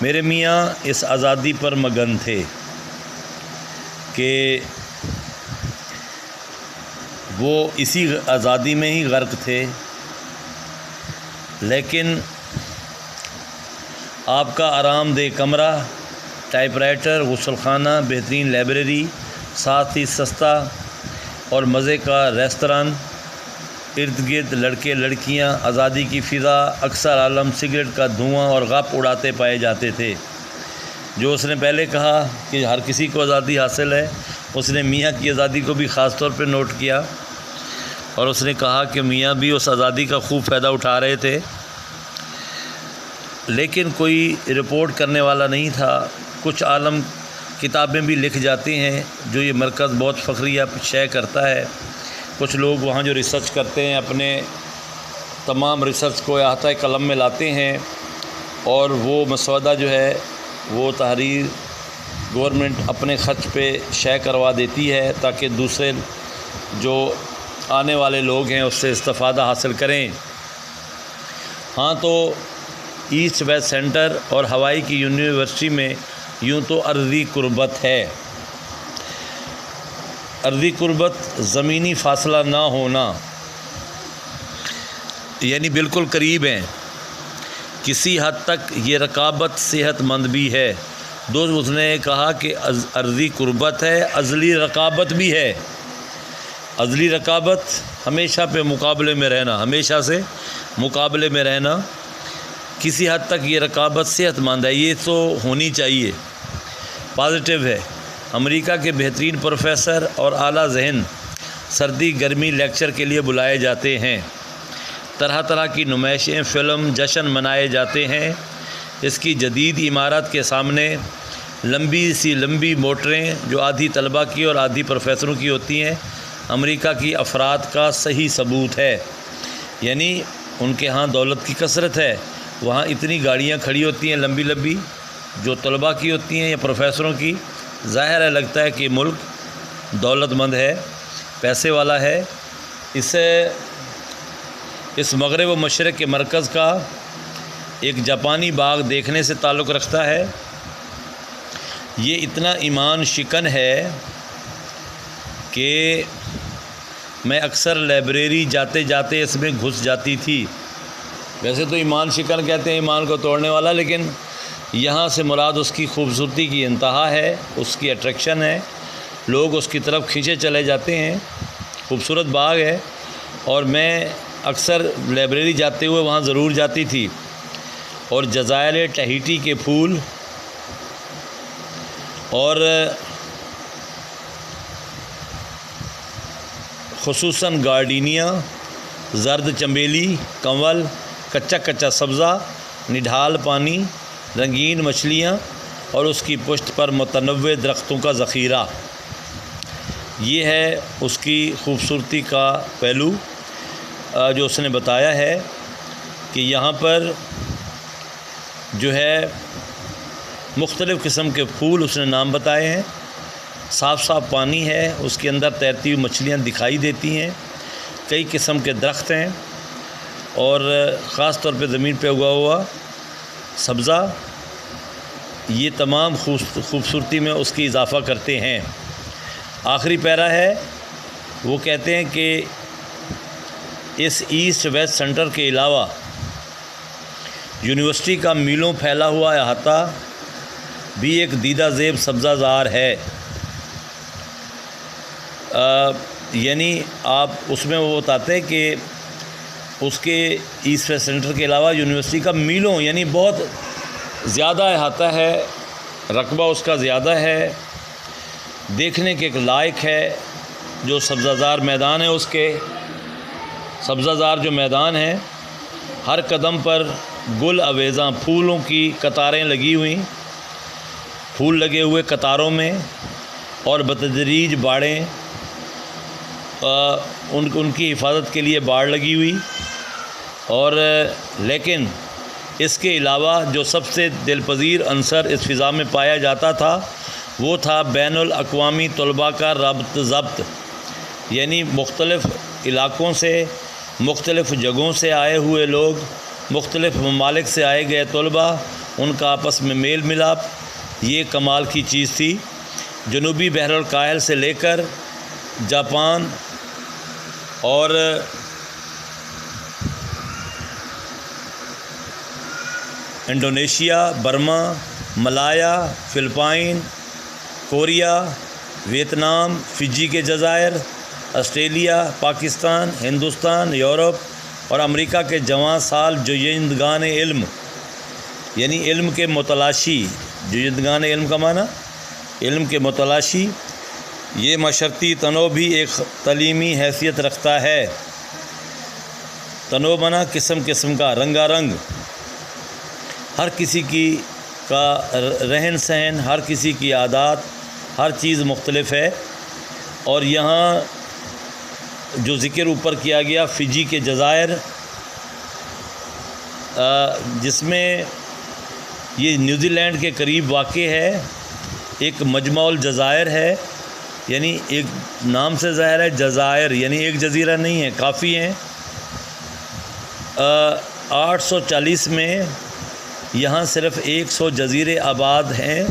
میرے میاں اس آزادی پر مگن تھے کہ وہ اسی آزادی میں ہی غرق تھے، لیکن آپ کا آرام دہ کمرہ، ٹائپ رائٹر، غسل خانہ، بہترین لائبریری، ساتھ ہی سستا اور مزے کا ریستوران، ارد گرد لڑکے لڑکیاں، آزادی کی فضا، اکثر عالم سگریٹ کا دھواں اور غپ اڑاتے پائے جاتے تھے۔ جو اس نے پہلے کہا کہ ہر کسی کو آزادی حاصل ہے، اس نے میاں کی آزادی کو بھی خاص طور پہ نوٹ کیا، اور اس نے کہا کہ میاں بھی اس آزادی کا خوب فائدہ اٹھا رہے تھے، لیکن کوئی رپورٹ کرنے والا نہیں تھا۔ کچھ عالم کتابیں بھی لکھ جاتے ہیں جو یہ مرکز بہت فخریہ شائع کرتا ہے۔ کچھ لوگ وہاں جو ریسرچ کرتے ہیں اپنے تمام ریسرچ کو احاطہ قلم میں لاتے ہیں، اور وہ مسودہ جو ہے وہ تحریر گورنمنٹ اپنے خرچ پہ شائع کروا دیتی ہے تاکہ دوسرے جو آنے والے لوگ ہیں اس سے استفادہ حاصل کریں۔ ہاں، تو ایسٹ ویسٹ سینٹر اور ہوائی کی یونیورسٹی میں یوں تو ارضی قربت ہے۔ ارضی قربت زمینی فاصلہ نہ ہونا، یعنی بالکل قریب ہیں۔ کسی حد تک یہ رقابت صحت مند بھی ہے۔ دوست اس نے کہا کہ ارضی قربت ہے، ازلی رقابت بھی ہے۔ ازلی رقابت ہمیشہ پہ مقابلے میں رہنا، ہمیشہ سے مقابلے میں رہنا۔ کسی حد تک یہ رقابت صحت مند ہے، یہ تو ہونی چاہیے، پازیٹیو ہے۔ امریکہ کے بہترین پروفیسر اور اعلیٰ ذہن سردی گرمی لیکچر کے لیے بلائے جاتے ہیں۔ طرح طرح کی نمائشیں، فلم، جشن منائے جاتے ہیں۔ اس کی جدید عمارت کے سامنے لمبی موٹریں جو آدھی طلباء کی اور آدھی پروفیسروں کی ہوتی ہیں، امریکہ کی افراد کا صحیح ثبوت ہے۔ یعنی ان کے ہاں دولت کی کثرت ہے، وہاں اتنی گاڑیاں کھڑی ہوتی ہیں لمبی جو طلباء کی ہوتی ہیں یا پروفیسروں کی۔ ظاہر ہے، لگتا ہے کہ ملک دولت مند ہے، پیسے والا ہے۔ اس مغرب و مشرق کے مرکز کا ایک جاپانی باغ دیکھنے سے تعلق رکھتا ہے۔ یہ اتنا ایمان شکن ہے کہ میں اکثر لائبریری جاتے جاتے اس میں گھس جاتی تھی۔ ویسے تو ایمان شکن کہتے ہیں ایمان کو توڑنے والا، لیکن یہاں سے مراد اس کی خوبصورتی کی انتہا ہے، اس کی اٹریکشن ہے، لوگ اس کی طرف کھینچے چلے جاتے ہیں۔ خوبصورت باغ ہے، اور میں اکثر لائبریری جاتے ہوئے وہاں ضرور جاتی تھی۔ اور جزائر ٹہیٹی کے پھول اور خصوصاً گارڈینیا، زرد چمیلی، کنول، کچا سبزہ، نڈھال پانی، رنگین مچھلیاں اور اس کی پشت پر متنوع درختوں کا ذخیرہ، یہ ہے اس کی خوبصورتی کا پہلو جو اس نے بتایا ہے کہ یہاں پر جو ہے مختلف قسم کے پھول اس نے نام بتائے ہیں، صاف پانی ہے، اس کے اندر تیرتی ہوئی مچھلیاں دکھائی دیتی ہیں، کئی قسم کے درخت ہیں، اور خاص طور پہ زمین پہ اگا ہوا سبزہ، یہ تمام خوبصورتی میں اس کی اضافہ کرتے ہیں۔ آخری پیرا ہے، وہ کہتے ہیں کہ اس ایسٹ ویسٹ سینٹر کے علاوہ یونیورسٹی کا میلوں پھیلا ہوا احاطہ بھی ایک دیدہ زیب سبزہ زار ہے۔ یعنی آپ اس میں وہ بتاتے ہیں کہ اس کے ایسٹ ویسٹ سینٹر کے علاوہ یونیورسٹی کا میلوں یعنی بہت زیادہ احاطہ ہے، رقبہ اس کا زیادہ ہے، دیکھنے کے لائق ہے۔ جو سبزہ زار میدان ہے، اس کے سبزہ زار جو میدان ہے، ہر قدم پر گل آویزاں پھولوں کی قطاریں لگی ہوئیں، پھول لگے ہوئے قطاروں میں، اور بتدریج باڑیں، ان کی حفاظت کے لیے باڑ لگی ہوئی۔ اور لیکن اس کے علاوہ جو سب سے دل پذیر عنصر اس فضا میں پایا جاتا تھا وہ تھا بین الاقوامی طلباء کا ربط ضبط، یعنی مختلف علاقوں سے، مختلف جگہوں سے آئے ہوئے لوگ، مختلف ممالک سے آئے گئے طلباء ان کا آپس میں میل ملاپ، یہ کمال کی چیز تھی۔ جنوبی بحر الکاہل سے لے کر جاپان اور انڈونیشیا، برما، ملایا، فلپائن، کوریا، ویتنام، فجی کے جزائر، آسٹریلیا، پاکستان، ہندوستان، یورپ اور امریکہ کے جوان سال جویندگان علم، یعنی علم کے متلاشی، جویندگان علم کا معنی علم کے متلاشی، یہ معاشرتی تنوع بھی ایک تعلیمی حیثیت رکھتا ہے۔ تنوع معنی قسم قسم کا، رنگا رنگ، ہر کسی کی کا رہن سہن، ہر کسی کی عادات، ہر چیز مختلف ہے۔ اور یہاں جو ذکر اوپر کیا گیا فجی کے جزائر، جس میں یہ نیوزی لینڈ کے قریب واقع ہے، ایک مجمع الجزائر ہے، یعنی ایک نام سے ظاہر ہے جزائر، یعنی ایک جزیرہ نہیں ہے، کافی ہیں۔ 840 میں یہاں صرف 100 جزیرے آباد ہیں۔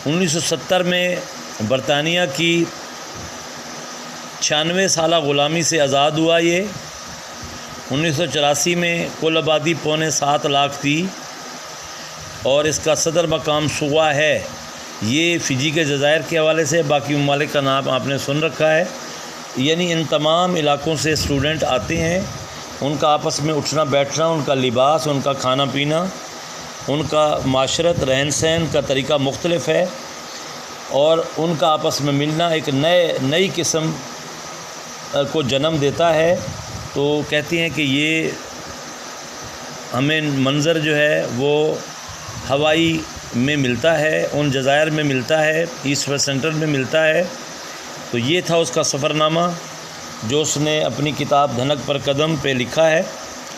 1970 میں برطانیہ کی 96 سالہ غلامی سے آزاد ہوا یہ۔ 1984 میں کل آبادی 6.25 لاکھ تھی اور اس کا صدر مقام سوا ہے۔ یہ فجی کے جزائر کے حوالے سے، باقی ممالک کا نام آپ نے سن رکھا ہے۔ یعنی ان تمام علاقوں سے اسٹوڈنٹ آتے ہیں، ان کا آپس میں اٹھنا بیٹھنا، ان کا لباس، ان کا کھانا پینا، ان کا معاشرت، رہن سہن کا طریقہ مختلف ہے، اور ان کا آپس میں ملنا ایک نئی قسم کو جنم دیتا ہے۔ تو کہتے ہیں کہ یہ ہمیں منظر جو ہے وہ ہوائی میں ملتا ہے، ان جزائر میں ملتا ہے، ایسٹ ویسٹ سینٹرل میں ملتا ہے۔ تو یہ تھا اس کا سفر نامہ جو اس نے اپنی کتاب دھنک پر قدم پہ لکھا ہے،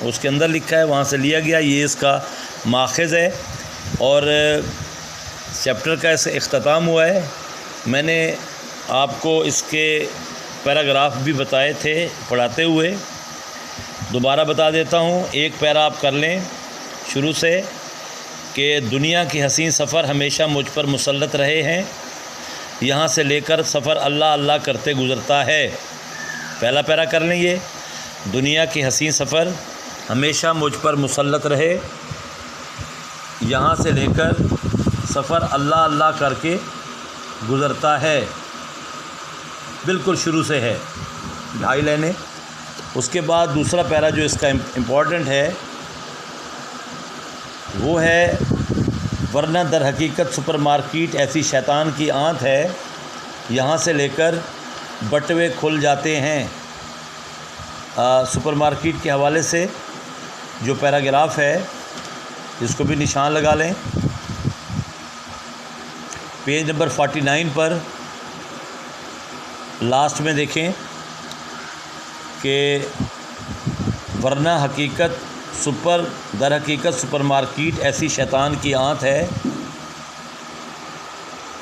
اس کے اندر لکھا ہے، وہاں سے لیا گیا، یہ اس کا ماخذ ہے۔ اور چیپٹر کا اس اختتام ہوا ہے۔ میں نے آپ کو اس کے پیراگراف بھی بتائے تھے پڑھاتے ہوئے، دوبارہ بتا دیتا ہوں۔ ایک پیرا آپ کر لیں شروع سے کہ دنیا کی حسین سفر ہمیشہ مجھ پر مسلط رہے ہیں، یہاں سے لے کر سفر اللہ اللہ کرتے گزرتا ہے۔ پہلا پیرا کر لیں یہ، دنیا کی حسین سفر ہمیشہ مجھ پر مسلط رہے، یہاں سے لے کر سفر اللہ اللہ کر کے گزرتا ہے۔ بالکل شروع سے ہے، 2.5 لائنیں۔ اس کے بعد دوسرا پیرا جو اس کا امپورٹنٹ ہے وہ ہے، ورنہ در حقیقت سپر مارکیٹ ایسی شیطان کی آنت ہے، یہاں سے لے کر بٹوے کھل جاتے ہیں۔ سپر مارکیٹ کے حوالے سے جو پیراگراف ہے اس کو بھی نشان لگا لیں، پیج نمبر 49 پر لاسٹ میں دیکھیں کہ ورنہ در حقیقت سپر مارکیٹ ایسی شیطان کی آنت ہے،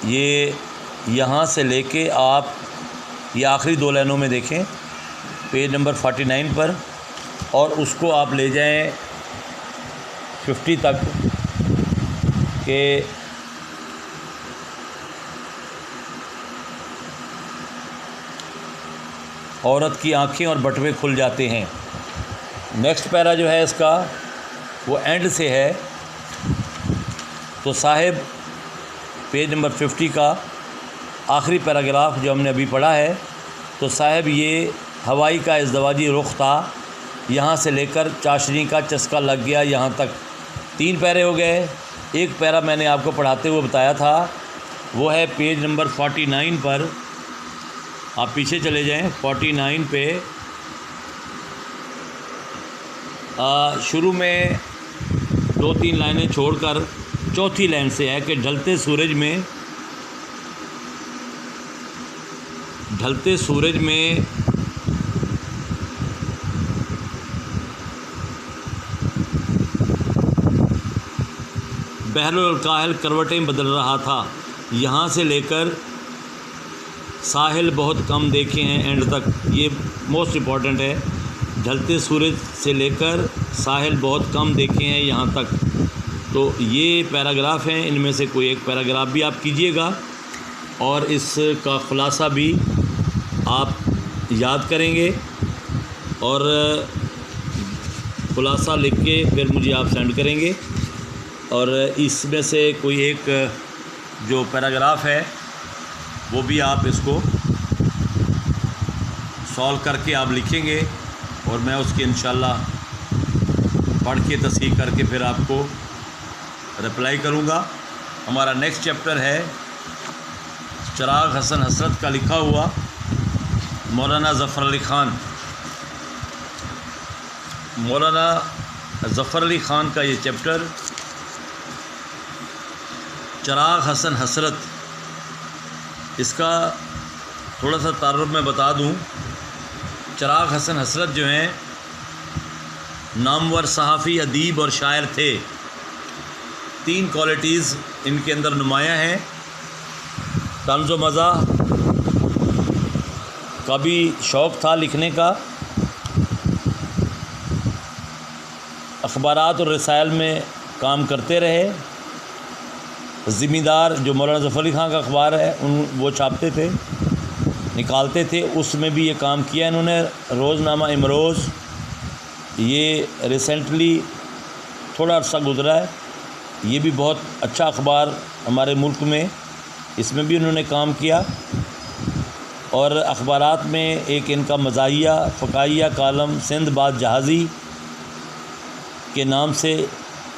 یہ یہاں سے لے کے آپ یہ آخری 2 لائنوں میں دیکھیں پیج نمبر 49 پر، اور اس کو آپ لے جائیں 50 تک کہ عورت کی آنکھیں اور بٹوے کھل جاتے ہیں۔ نیکسٹ پیرا جو ہے اس کا وہ اینڈ سے ہے، تو صاحب پیج نمبر 50 کا آخری پیراگراف جو ہم نے ابھی پڑھا ہے، تو صاحب یہ ہوائی کا ازدواجی رخ تھا، یہاں سے لے کر چاشنی کا چسکا لگ گیا یہاں تک۔ 3 پیرے ہو گئے۔ ایک پیرا میں نے آپ کو پڑھاتے ہوئے بتایا تھا، وہ ہے پیج نمبر 49 پر، آپ پیچھے چلے جائیں 49 پہ، شروع میں 2-3 لائنیں چھوڑ کر چوتھی لائن سے ہے کہ ڈھلتے سورج میں بحر الکاہل کروٹیں بدل رہا تھا، یہاں سے لے کر ساحل بہت کم دیکھے ہیں اینڈ تک۔ یہ موسٹ امپورٹنٹ ہے، ڈھلتے سورج سے لے کر ساحل بہت کم دیکھے ہیں یہاں تک. تو یہ پیراگراف ہیں، ان میں سے کوئی ایک پیراگراف بھی آپ کیجئے گا اور اس کا خلاصہ بھی آپ یاد کریں گے اور خلاصہ لکھ کے پھر مجھے آپ سینڈ کریں گے. اور اس میں سے کوئی ایک جو پیراگراف ہے وہ بھی آپ اس کو سولو کر کے آپ لکھیں گے اور میں اس کی انشاءاللہ پڑھ کے تصحیح کر کے پھر آپ کو رپلائی کروں گا. ہمارا نیکسٹ چیپٹر ہے چراغ حسن حسرت کا لکھا ہوا مولانا ظفر علی خان. مولانا ظفر علی خان کا یہ چیپٹر چراغ حسن حسرت، اس کا تھوڑا سا تعارف میں بتا دوں. چراغ حسن حسرت جو ہیں نامور صحافی، ادیب اور شاعر تھے. 3 کوالٹیز ان کے اندر نمایاں ہیں. طنز و مزاح کا بھی شوق تھا لکھنے کا. اخبارات اور رسائل میں کام کرتے رہے. زمیندار جو مولانا ظفر علی خان کا اخبار ہے وہ چھاپتے تھے، نکالتے تھے، اس میں بھی یہ کام کیا انہوں نے. روزنامہ امروز یہ ریسنٹلی تھوڑا عرصہ گزرا ہے، یہ بھی بہت اچھا اخبار ہمارے ملک میں، اس میں بھی انہوں نے کام کیا. اور اخبارات میں ایک ان کا مزاحیہ فقاہیہ کالم سندھ باد جہازی کے نام سے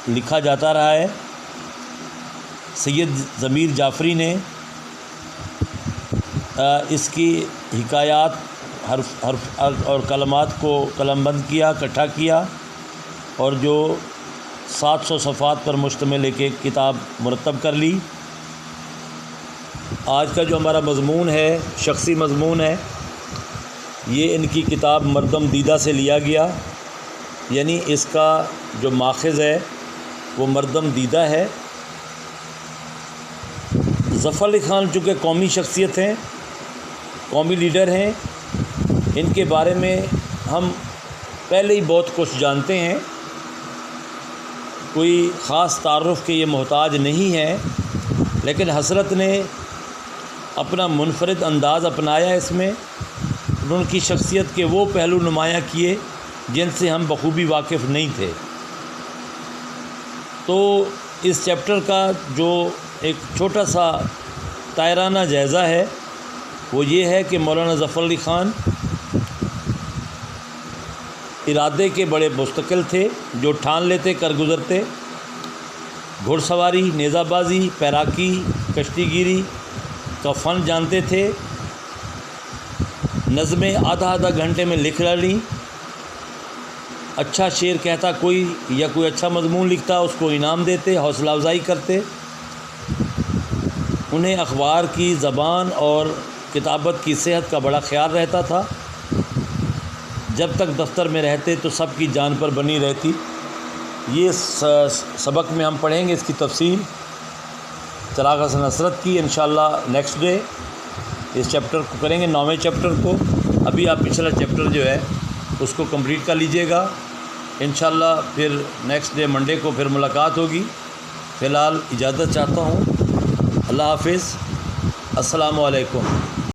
لکھا جاتا رہا ہے. سید ضمیر جعفری نے اس کی حکایات حرف اور کلمات کو قلم بند کیا، اکٹھا کیا اور جو 700 صفحات پر مشتمل ایک کتاب مرتب کر لی. آج کا جو ہمارا مضمون ہے، شخصی مضمون ہے، یہ ان کی کتاب مردم دیدہ سے لیا گیا. یعنی اس کا جو ماخذ ہے وہ مردم دیدہ ہے. ظفر علی خان چونکہ قومی شخصیت ہیں، قومی لیڈر ہیں، ان کے بارے میں ہم پہلے ہی بہت کچھ جانتے ہیں، کوئی خاص تعارف کے یہ محتاج نہیں ہیں. لیکن حسرت نے اپنا منفرد انداز اپنایا اس میں، ان کی شخصیت کے وہ پہلو نمایاں کیے جن سے ہم بخوبی واقف نہیں تھے. تو اس چیپٹر کا جو ایک چھوٹا سا طائرانہ جائزہ ہے وہ یہ ہے کہ مولانا ظفر علی خان ارادے کے بڑے مستقل تھے، جو ٹھان لیتے کر گزرتے. گھڑ سواری، نیزہ بازی، پیراکی، کشتی گیری کا فن جانتے تھے. نظمیں آدھا گھنٹے میں لکھ ڈالیں. اچھا شعر کہتا کوئی یا کوئی اچھا مضمون لکھتا اس کو انعام دیتے، حوصلہ افزائی کرتے. انہیں اخبار کی زبان اور کتابت کی صحت کا بڑا خیال رہتا تھا. جب تک دفتر میں رہتے تو سب کی جان پر بنی رہتی. یہ سبق میں ہم پڑھیں گے اس کی تفصیل چراغ حسن حسرت کی انشاءاللہ نیکسٹ ڈے. اس چیپٹر کو کریں گے، 9ویں چیپٹر کو. ابھی آپ پچھلا چیپٹر جو ہے اس کو کمپلیٹ کر لیجئے گا انشاءاللہ. پھر نیکسٹ ڈے منڈے کو پھر ملاقات ہوگی. فی الحال اجازت چاہتا ہوں. اللہ حافظ. السلام علیکم.